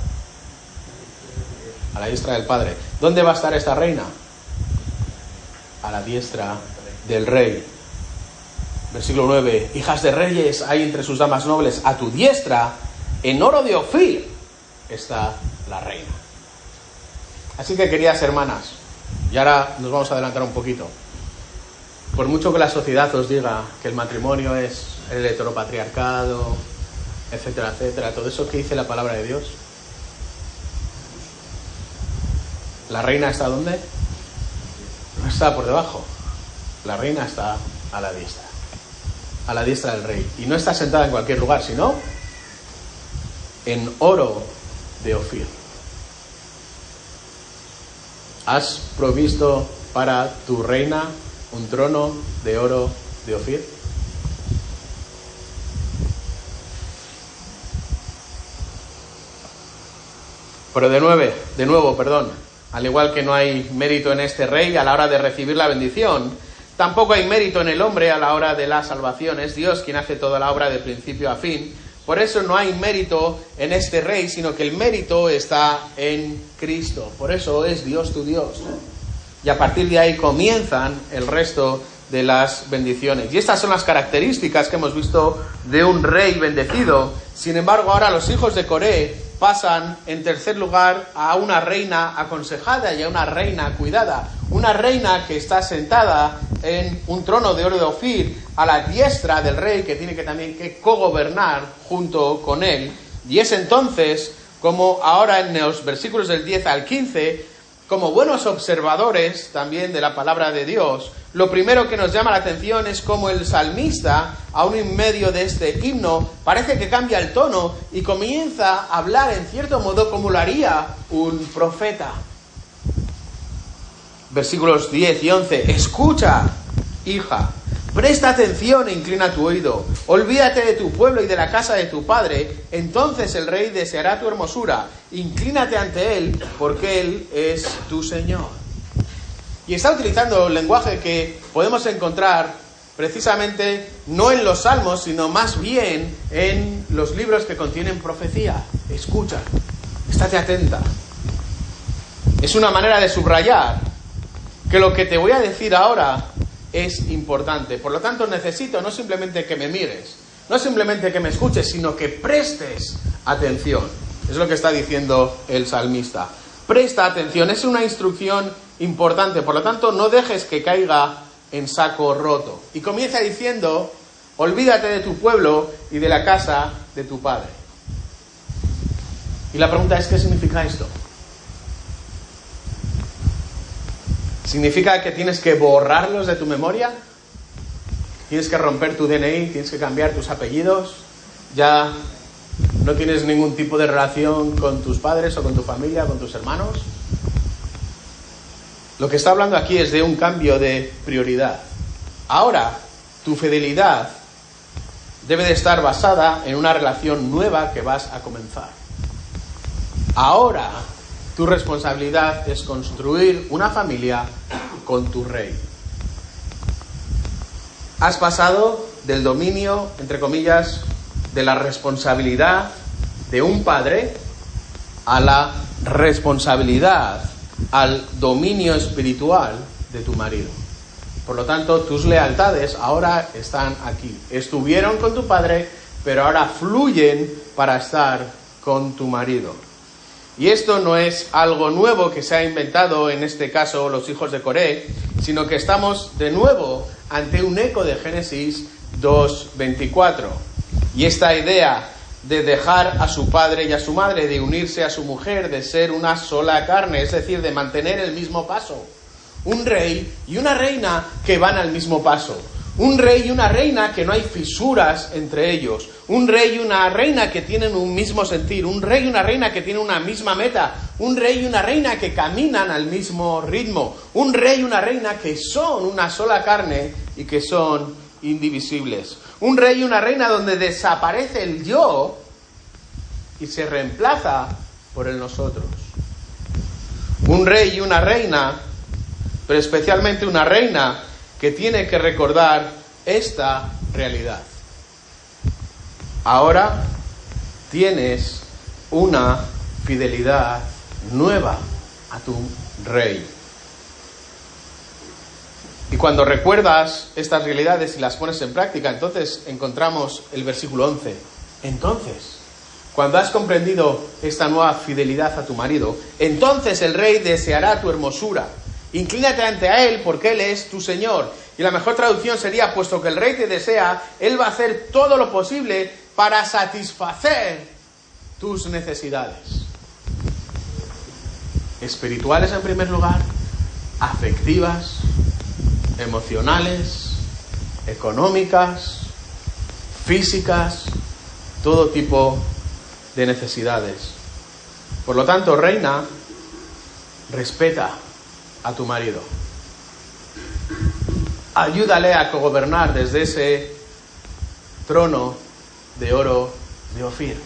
Speaker 1: A la diestra del Padre. ¿Dónde va a estar esta reina? A la diestra del Rey. Versículo 9. Hijas de reyes hay entre sus damas nobles. A tu diestra, en oro de Ofir, está la reina. Así que, queridas hermanas, y ahora nos vamos a adelantar un poquito. Por mucho que la sociedad os diga que el matrimonio es el heteropatriarcado, etcétera, etcétera, todo eso que dice la palabra de Dios, ¿la reina está dónde? No está por debajo. La reina está a la diestra del rey. Y no está sentada en cualquier lugar, sino en oro de Ofir. ¿Has provisto para tu reina un trono de oro de Ofir? Pero de nuevo, al igual que no hay mérito en este rey a la hora de recibir la bendición, tampoco hay mérito en el hombre a la hora de la salvación. Es Dios quien hace toda la obra de principio a fin. Por eso no hay mérito en este rey, sino que el mérito está en Cristo. Por eso es Dios tu Dios. Y a partir de ahí comienzan el resto de las bendiciones. Y estas son las características que hemos visto de un rey bendecido. Sin embargo, ahora los hijos de Coré pasan en tercer lugar a una reina aconsejada y a una reina cuidada. Una reina que está sentada en un trono de oro de Ofir a la diestra del rey, que tiene que también que cogobernar junto con él. Y es entonces como ahora en los versículos del 10 al 15, como buenos observadores también de la palabra de Dios, lo primero que nos llama la atención es cómo el salmista, aún en medio de este himno, parece que cambia el tono y comienza a hablar en cierto modo como lo haría un profeta. Versículos 10 y 11. Escucha, hija, presta atención e inclina tu oído. Olvídate de tu pueblo y de la casa de tu padre. Entonces el rey deseará tu hermosura. Inclínate ante él, porque él es tu Señor. Y está utilizando el lenguaje que podemos encontrar precisamente no en los salmos, sino más bien en los libros que contienen profecía. Escucha, estate atenta. Es una manera de subrayar que lo que te voy a decir ahora es importante. Por lo tanto, necesito no simplemente que me mires, no simplemente que me escuches, sino que prestes atención. Es lo que está diciendo el salmista. Presta atención, es una instrucción importante. Por lo tanto, no dejes que caiga en saco roto. Y comienza diciendo, olvídate de tu pueblo y de la casa de tu padre. Y la pregunta es, ¿qué significa esto? ¿Significa que tienes que borrarlos de tu memoria? ¿Tienes que romper tu DNI? ¿Tienes que cambiar tus apellidos? ¿Ya no tienes ningún tipo de relación con tus padres o con tu familia, con tus hermanos? Lo que está hablando aquí es de un cambio de prioridad. Ahora, tu fidelidad debe de estar basada en una relación nueva que vas a comenzar. Ahora, tu responsabilidad es construir una familia con tu rey. Has pasado del dominio, entre comillas, de la responsabilidad de un padre a la responsabilidad, al dominio espiritual de tu marido. Por lo tanto, tus lealtades ahora están aquí. Estuvieron con tu padre, pero ahora fluyen para estar con tu marido. Y esto no es algo nuevo que se ha inventado, en este caso, los hijos de Coré, sino que estamos de nuevo ante un eco de Génesis 2:24. Y esta idea de dejar a su padre y a su madre, de unirse a su mujer, de ser una sola carne, es decir, de mantener el mismo paso. Un rey y una reina que van al mismo paso. Un rey y una reina que no hay fisuras entre ellos. Un rey y una reina que tienen un mismo sentir. Un rey y una reina que tienen una misma meta. Un rey y una reina que caminan al mismo ritmo. Un rey y una reina que son una sola carne y que son indivisibles. Un rey y una reina donde desaparece el yo y se reemplaza por el nosotros. Un rey y una reina, pero especialmente una reina, que tiene que recordar esta realidad. Ahora tienes una fidelidad nueva a tu rey. Y cuando recuerdas estas realidades y las pones en práctica, entonces encontramos el versículo 11. Entonces, cuando has comprendido esta nueva fidelidad a tu marido, entonces el rey deseará tu hermosura. Inclínate ante a él porque él es tu Señor. Y la mejor traducción sería, puesto que el rey te desea, él va a hacer todo lo posible para satisfacer tus necesidades. Espirituales en primer lugar, afectivas, emocionales, económicas, físicas, todo tipo de necesidades. Por lo tanto, reina, respeta a tu marido. Ayúdale a gobernar desde ese trono de oro de Ofir.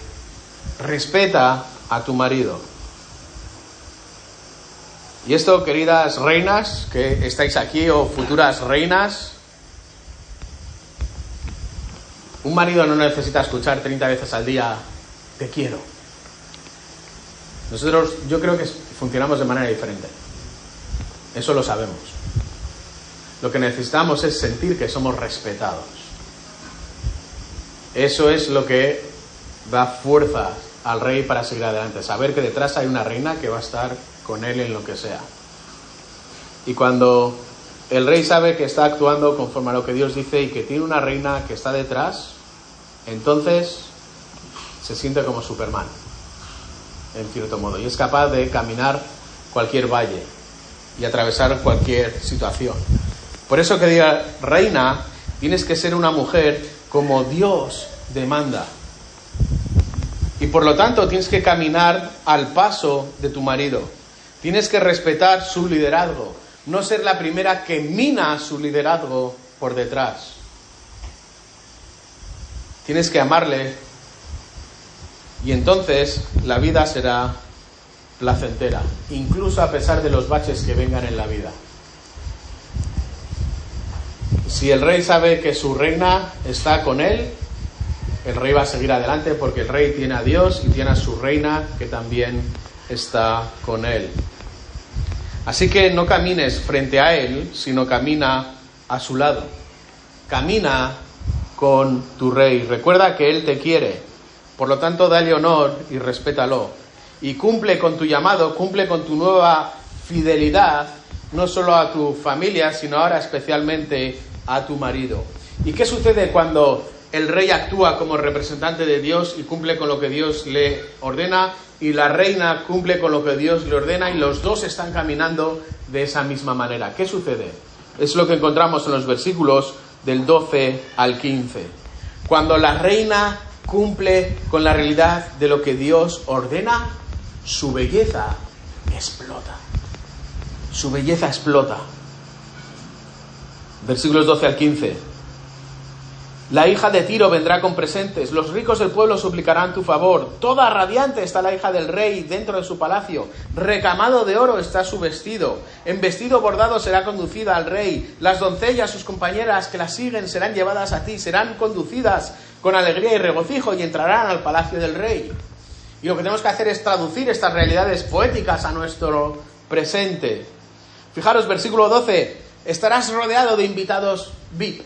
Speaker 1: Respeta a tu marido. Y esto, queridas reinas que estáis aquí o futuras reinas, un marido no necesita escuchar 30 veces al día, te quiero. Nosotros, yo creo que funcionamos de manera diferente. Eso lo sabemos. Lo que necesitamos es sentir que somos respetados. Eso es lo que da fuerza al rey para seguir adelante. Saber que detrás hay una reina que va a estar con él en lo que sea. Y cuando el rey sabe que está actuando conforme a lo que Dios dice y que tiene una reina que está detrás, entonces se siente como Superman, en cierto modo, y es capaz de caminar cualquier valle y atravesar cualquier situación. Por eso que diga reina, tienes que ser una mujer como Dios demanda. Y por lo tanto tienes que caminar al paso de tu marido. Tienes que respetar su liderazgo, no ser la primera que mina su liderazgo por detrás. Tienes que amarle y entonces la vida será placentera, incluso a pesar de los baches que vengan en la vida. Si el rey sabe que su reina está con él, el rey va a seguir adelante porque el rey tiene a Dios y tiene a su reina que también está con él. Así que no camines frente a él, sino camina a su lado. Camina con tu rey. Recuerda que él te quiere. Por lo tanto, dale honor y respétalo. Y cumple con tu llamado, cumple con tu nueva fidelidad, no solo a tu familia, sino ahora especialmente a tu marido. ¿Y qué sucede cuando el rey actúa como representante de Dios y cumple con lo que Dios le ordena, y la reina cumple con lo que Dios le ordena, y los dos están caminando de esa misma manera? ¿Qué sucede? Es lo que encontramos en los versículos del 12 al 15. Cuando la reina cumple con la realidad de lo que Dios ordena, su belleza explota. Su belleza explota. Versículos 12 al 15. La hija de Tiro vendrá con presentes, los ricos del pueblo suplicarán tu favor. Toda radiante está la hija del rey dentro de su palacio. Recamado de oro está su vestido. En vestido bordado será conducida al rey. Las doncellas, sus compañeras que la siguen, serán llevadas a ti. Serán conducidas con alegría y regocijo y entrarán al palacio del rey. Y lo que tenemos que hacer es traducir estas realidades poéticas a nuestro presente. Fijaros, versículo 12. Estarás rodeado de invitados VIP.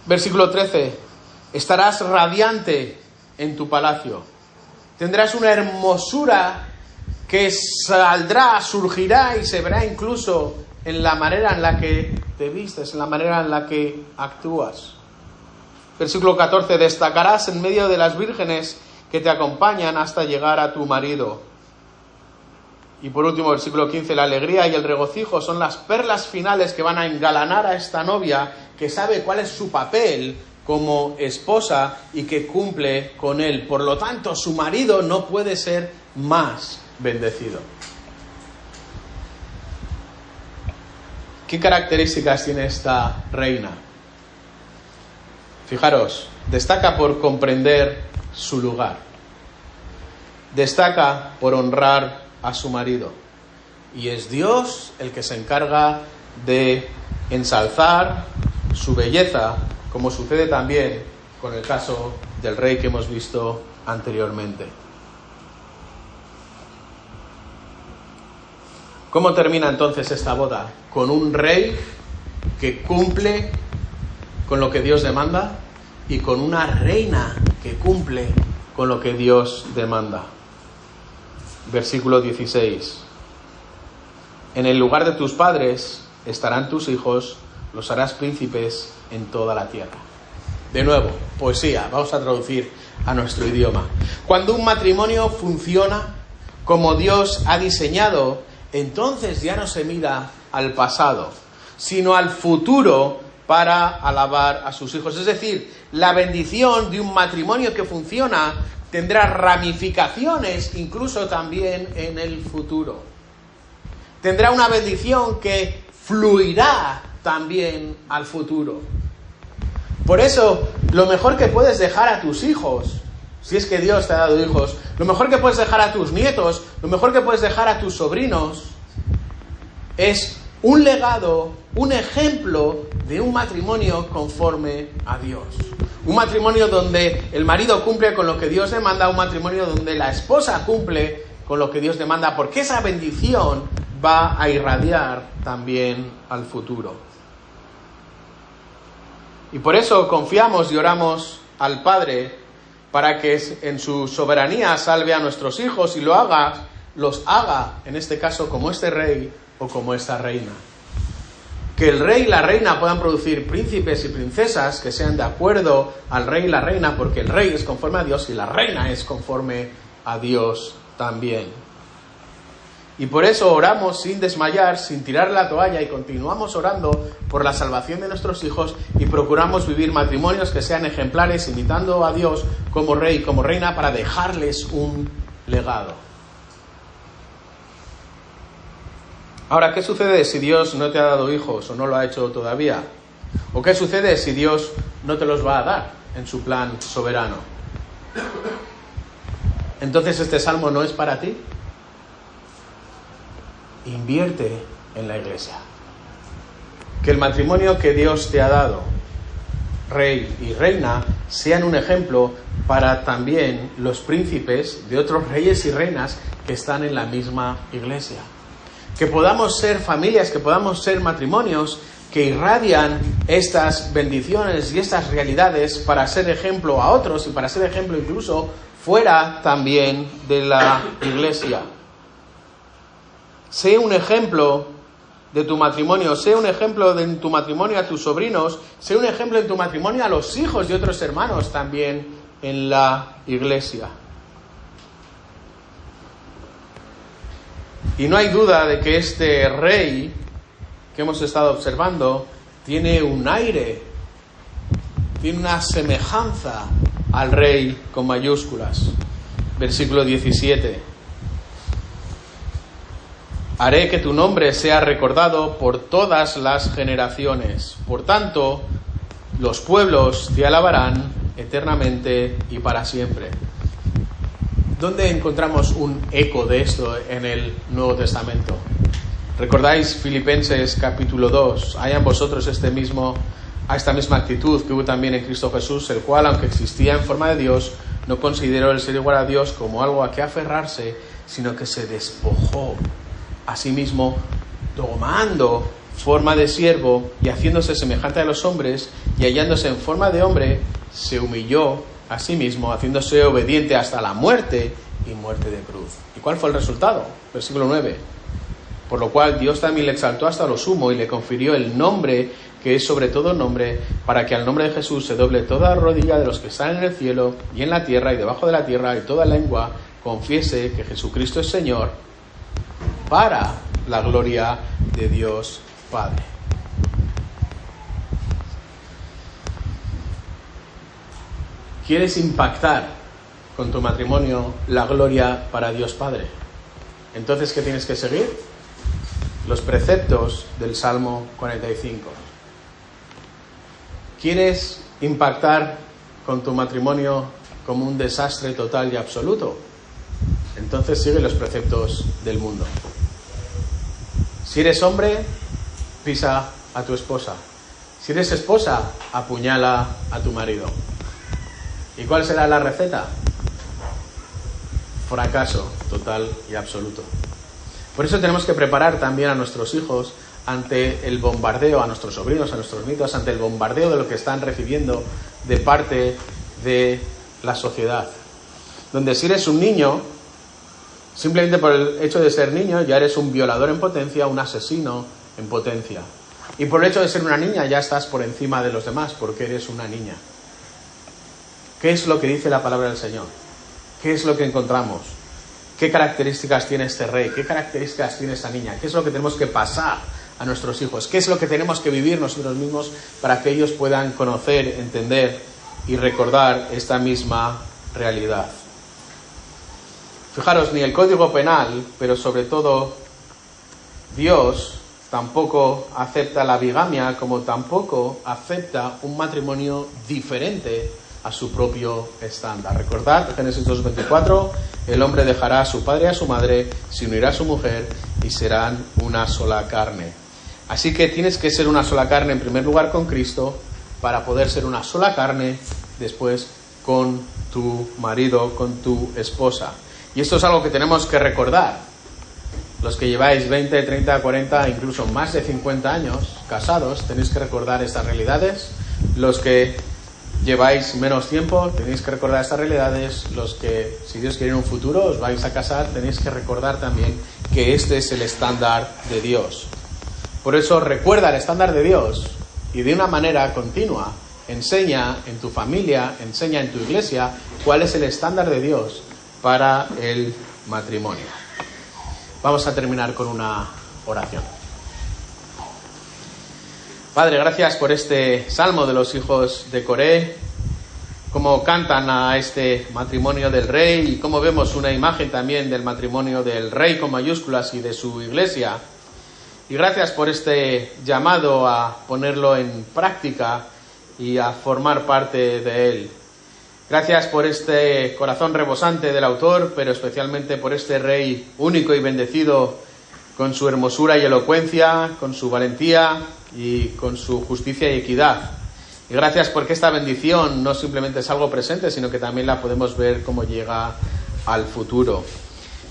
Speaker 1: Versículo 13. Estarás radiante en tu palacio. Tendrás una hermosura que saldrá, surgirá y se verá incluso en la manera en la que te vistes, en la manera en la que actúas. Versículo 14. Destacarás en medio de las vírgenes que te acompañan hasta llegar a tu marido. Y por último, versículo 15, la alegría y el regocijo son las perlas finales que van a engalanar a esta novia que sabe cuál es su papel como esposa y que cumple con él. Por lo tanto, su marido no puede ser más bendecido. ¿Qué características tiene esta reina? Fijaros, destaca por comprender su lugar. Destaca por honrar a su marido. Y es Dios el que se encarga de ensalzar su belleza, como sucede también con el caso del rey que hemos visto anteriormente. ¿Cómo termina entonces esta boda? Con un rey que cumple con lo que Dios demanda y con una reina que cumple con lo que Dios demanda. Versículo 16. En el lugar de tus padres estarán tus hijos, los harás príncipes en toda la tierra. De nuevo, poesía, vamos a traducir a nuestro idioma. Cuando un matrimonio funciona como Dios ha diseñado, entonces ya no se mira al pasado, sino al futuro para alabar a sus hijos. Es decir, la bendición de un matrimonio que funciona tendrá ramificaciones incluso también en el futuro. Tendrá una bendición que fluirá también al futuro. Por eso, lo mejor que puedes dejar a tus hijos, si es que Dios te ha dado hijos, lo mejor que puedes dejar a tus nietos, lo mejor que puedes dejar a tus sobrinos, es un legado, un ejemplo de un matrimonio conforme a Dios. Un matrimonio donde el marido cumple con lo que Dios demanda, un matrimonio donde la esposa cumple con lo que Dios demanda, porque esa bendición va a irradiar también al futuro. Y por eso confiamos y oramos al Padre para que en su soberanía salve a nuestros hijos y los haga, en este caso, como este rey o como esta reina. Que el rey y la reina puedan producir príncipes y princesas que sean de acuerdo al rey y la reina, porque el rey es conforme a Dios y la reina es conforme a Dios también. Y por eso oramos sin desmayar, sin tirar la toalla, y continuamos orando por la salvación de nuestros hijos y procuramos vivir matrimonios que sean ejemplares, imitando a Dios como rey y como reina para dejarles un legado. Ahora, ¿qué sucede si Dios no te ha dado hijos o no lo ha hecho todavía? ¿O qué sucede si Dios no te los va a dar en su plan soberano? Entonces, ¿este salmo no es para ti? Invierte en la iglesia. Que el matrimonio que Dios te ha dado, rey y reina, sean un ejemplo para también los príncipes de otros reyes y reinas que están en la misma iglesia. Que podamos ser familias, que podamos ser matrimonios que irradian estas bendiciones y estas realidades para ser ejemplo a otros y para ser ejemplo incluso fuera también de la iglesia. Sé un ejemplo de tu matrimonio, sé un ejemplo de tu matrimonio a tus sobrinos, sé un ejemplo en tu matrimonio a los hijos de otros hermanos también en la iglesia. Y no hay duda de que este rey que hemos estado observando tiene un aire, tiene una semejanza al rey con mayúsculas. Versículo 17. Haré que tu nombre sea recordado por todas las generaciones. Por tanto, los pueblos te alabarán eternamente y para siempre. ¿Dónde encontramos un eco de esto en el Nuevo Testamento? ¿Recordáis Filipenses capítulo 2? Hay en vosotros esta misma actitud que hubo también en Cristo Jesús, el cual, aunque existía en forma de Dios, no consideró el ser igual a Dios como algo a que aferrarse, sino que se despojó a sí mismo, tomando forma de siervo y haciéndose semejante a los hombres, y hallándose en forma de hombre, se humilló a sí mismo, haciéndose obediente hasta la muerte y muerte de cruz. ¿Y cuál fue el resultado? Versículo 9. Por lo cual Dios también le exaltó hasta lo sumo y le confirió el nombre que es sobre todo nombre, para que al nombre de Jesús se doble toda rodilla de los que están en el cielo y en la tierra y debajo de la tierra, y toda lengua confiese que Jesucristo es Señor, para la gloria de Dios Padre. ¿Quieres impactar con tu matrimonio la gloria para Dios Padre? Entonces, ¿qué tienes que seguir? Los preceptos del Salmo 45. ¿Quieres impactar con tu matrimonio como un desastre total y absoluto? Entonces sigue los preceptos del mundo. Si eres hombre, pisa a tu esposa. Si eres esposa, apuñala a tu marido. ¿Y cuál será la receta? Fracaso total y absoluto. Por eso tenemos que preparar también a nuestros hijos ante el bombardeo, a nuestros sobrinos, a nuestros nietos, ante el bombardeo de lo que están recibiendo de parte de la sociedad. Donde si eres un niño, simplemente por el hecho de ser niño, ya eres un violador en potencia, un asesino en potencia. Y por el hecho de ser una niña, ya estás por encima de los demás, porque eres una niña. ¿Qué es lo que dice la palabra del Señor? ¿Qué es lo que encontramos? ¿Qué características tiene este rey? ¿Qué características tiene esta niña? ¿Qué es lo que tenemos que pasar a nuestros hijos? ¿Qué es lo que tenemos que vivir nosotros mismos para que ellos puedan conocer, entender y recordar esta misma realidad? Fijaros, ni el Código Penal, pero sobre todo Dios, tampoco acepta la bigamia, como tampoco acepta un matrimonio diferente a su propio estándar. Recordad, Génesis 2:24, el hombre dejará a su padre y a su madre, se unirá a su mujer y serán una sola carne. Así que tienes que ser una sola carne en primer lugar con Cristo para poder ser una sola carne después con tu marido, con tu esposa. Y esto es algo que tenemos que recordar. Los que lleváis 20, 30, 40, incluso más de 50 años casados, tenéis que recordar estas realidades. Los que lleváis menos tiempo, tenéis que recordar estas realidades. Los que, si Dios quiere en un futuro, os vais a casar, tenéis que recordar también que este es el estándar de Dios. Por eso recuerda el estándar de Dios y de una manera continua enseña en tu familia, enseña en tu iglesia cuál es el estándar de Dios para el matrimonio. Vamos a terminar con una oración. Padre, gracias por este salmo de los hijos de Coré, cómo cantan a este matrimonio del rey y cómo vemos una imagen también del matrimonio del rey con mayúsculas y de su iglesia. Y gracias por este llamado a ponerlo en práctica y a formar parte de él. Gracias por este corazón rebosante del autor, pero especialmente por este rey único y bendecido, con su hermosura y elocuencia, con su valentía y con su justicia y equidad. Y gracias porque esta bendición no simplemente es algo presente, sino que también la podemos ver cómo llega al futuro.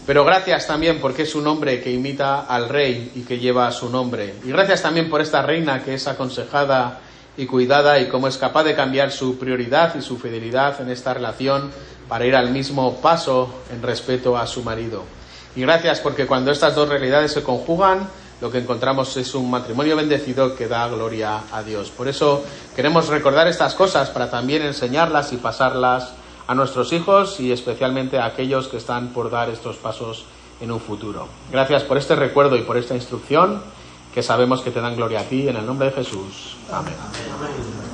Speaker 1: Pero gracias también porque es un hombre que imita al rey y que lleva su nombre. Y gracias también por esta reina que es aconsejada y cuidada y cómo es capaz de cambiar su prioridad y su fidelidad en esta relación para ir al mismo paso en respeto a su marido. Y gracias porque cuando estas dos realidades se conjugan, lo que encontramos es un matrimonio bendecido que da gloria a Dios. Por eso queremos recordar estas cosas para también enseñarlas y pasarlas a nuestros hijos y especialmente a aquellos que están por dar estos pasos en un futuro. Gracias por este recuerdo y por esta instrucción que sabemos que te dan gloria a ti, en el nombre de Jesús. Amén. Amén.